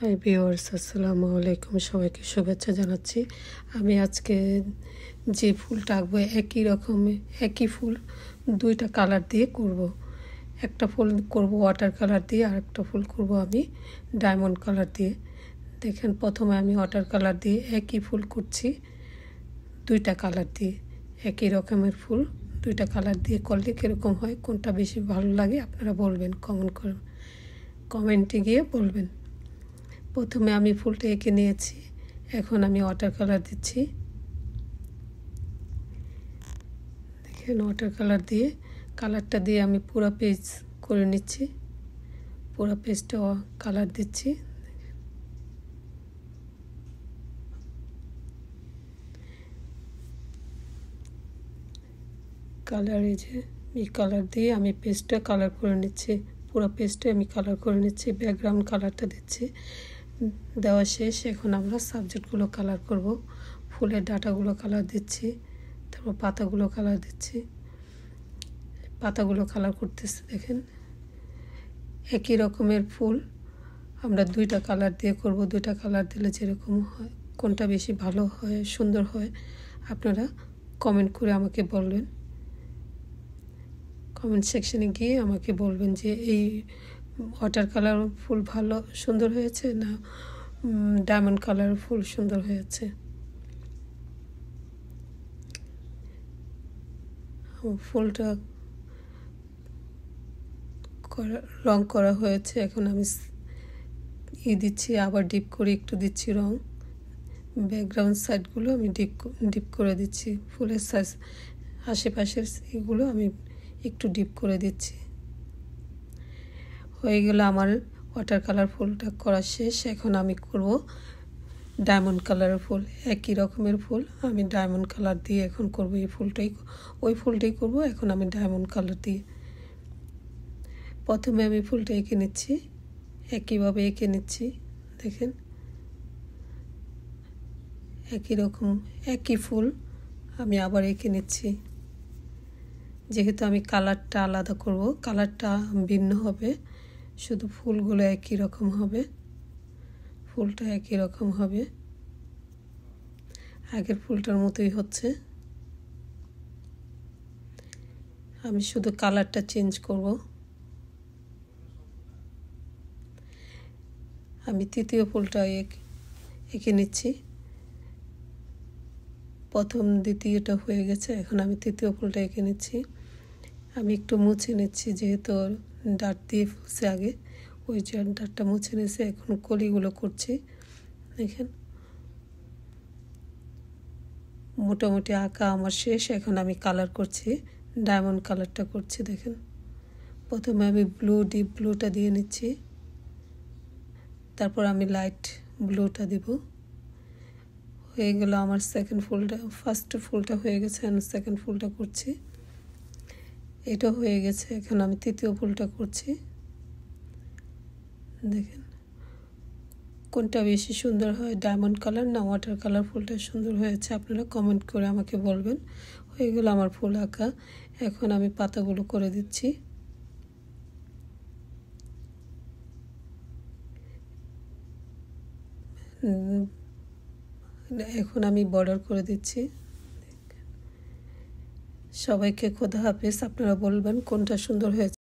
Hi viewers, আসসালামু আলাইকুম। সবাইকে শুভেচ্ছা জানাচ্ছি। আমি আজকে যে ফুলটা আঁকবো একই ফুল দুইটা কালার দিয়ে করব। একটা ফুল করব ওয়াটার কালার দিয়ে, আর একটা ফুল করব আমি ডায়মন্ড কালার দিয়ে। দেখেন, প্রথমে আমি ওয়াটার কালার দিয়ে একই ফুল করছি দুইটা কালার দিয়ে। একই রকমের ফুল দুইটা কালার দিয়ে করলে কীরকম হয়, কোনটা বেশি ভালো লাগে আপনারা বলবেন, কমেন্টে গিয়ে বলবেন। প্রথমে আমি ফুলটা এঁকে নিয়েছি, এখন আমি ওয়াটার কালার দিচ্ছি। দেখেন, ওয়াটার কালার দিয়ে কালারটা দিয়ে আমি পুরো পেজ করে নিচ্ছি, পুরো পেজটা কালার দিচ্ছি। এই কালার দিয়ে আমি পেজটা কালার করে নিচ্ছি, পুরো পেজটা আমি কালার করে নিচ্ছি। ব্যাকগ্রাউন্ড কালারটা দিচ্ছি, দেওয়া শেষ। এখন আমরা সাবজেক্টগুলো কালার করব। ফুলের ডাঁটাগুলো কালার দিচ্ছি, তারপর পাতাগুলো কালার দিচ্ছি। পাতাগুলো কালার করতেছি। দেখেন, একই রকমের ফুল আমরা দুইটা কালার দিয়ে করব। দুইটা কালার দিলে যেরকম হয়, কোনটা বেশি ভালো হয়, সুন্দর হয়, আপনারা কমেন্ট করে আমাকে বলবেন। কমেন্ট সেকশনে গিয়ে আমাকে বলবেন যে এই ওয়াটার কালার ফুল ভালো সুন্দর হয়েছে না ডায়মন্ড কালার ফুল সুন্দর হয়েছে। ফুলটা রং করা হয়েছে, এখন আমি দিচ্ছি, আবার ডিপ করে একটু দিচ্ছি রং। ব্যাকগ্রাউন্ড সাইডগুলো আমি ডিপ করে দিচ্ছি, ফুলের সাইজ আশেপাশের এগুলো আমি একটু ডিপ করে দিচ্ছি। হয়ে গেল আমার ওয়াটার কালার ফুলটা করা শেষ। এখন আমি করব ডায়মন্ড কালারের ফুল। একই রকমের ফুল আমি ডায়মন্ড কালার দিয়ে এখন করব। ওই ফুলটাই করব এখন আমি ডায়মন্ড কালার দিয়ে। প্রথমে আমি ফুলটা এঁকে নিচ্ছি, একইভাবে এঁকে নিচ্ছি। দেখেন, একই রকম একই ফুল আমি আবার এঁকে নিচ্ছি। যেহেতু আমি কালারটা আলাদা করব, কালারটা ভিন্ন হবে, শুধু ফুলগুলো একই রকম হবে, ফুলটা একই রকম হবে, আগের ফুলটার মতোই হচ্ছে। আমি শুধু কালারটা চেঞ্জ করব। আমি তৃতীয় ফুলটা এঁকে নিচ্ছি। প্রথম দ্বিতীয়টা হয়ে গেছে, এখন আমি তৃতীয় ফুলটা এঁকে নিচ্ছি। আমি একটু মুছে নিচ্ছি, যেহেতু ডাট দিয়ে ফুলছে আগে, ওই যে ডাটটা মুছে নিয়েছে। এখন কলিগুলো করছি। দেখেন, মোটামুটি আঁকা আমার শেষ। এখন আমি কালার করছি, ডায়মন্ড কালারটা করছি। দেখেন, প্রথমে আমি ডিপ ব্লুটা দিয়ে নিচ্ছি, তারপর আমি লাইট ব্লুটা দিব। হয়ে গেল আমার ফার্স্ট ফুলটা হয়ে গেছে, আমি সেকেন্ড ফুলটা করছি। এটা হয়ে গেছে, এখন আমি তৃতীয় ফুলটা করছি। দেখেন, কোনটা বেশি সুন্দর হয়, ডায়মন্ড কালার না ওয়াটার কালার ফুলটা সুন্দর হয়েছে, আপনারা কমেন্ট করে আমাকে বলবেন। হয়ে গেল আমার ফুল আঁকা। এখন আমি পাতাগুলো করে দিচ্ছি। এখন আমি বর্ডার করে দিচ্ছি। সবাইকে খোদা হাফেজ। আপনারা বলবেন কোনটা সুন্দর হয়েছে।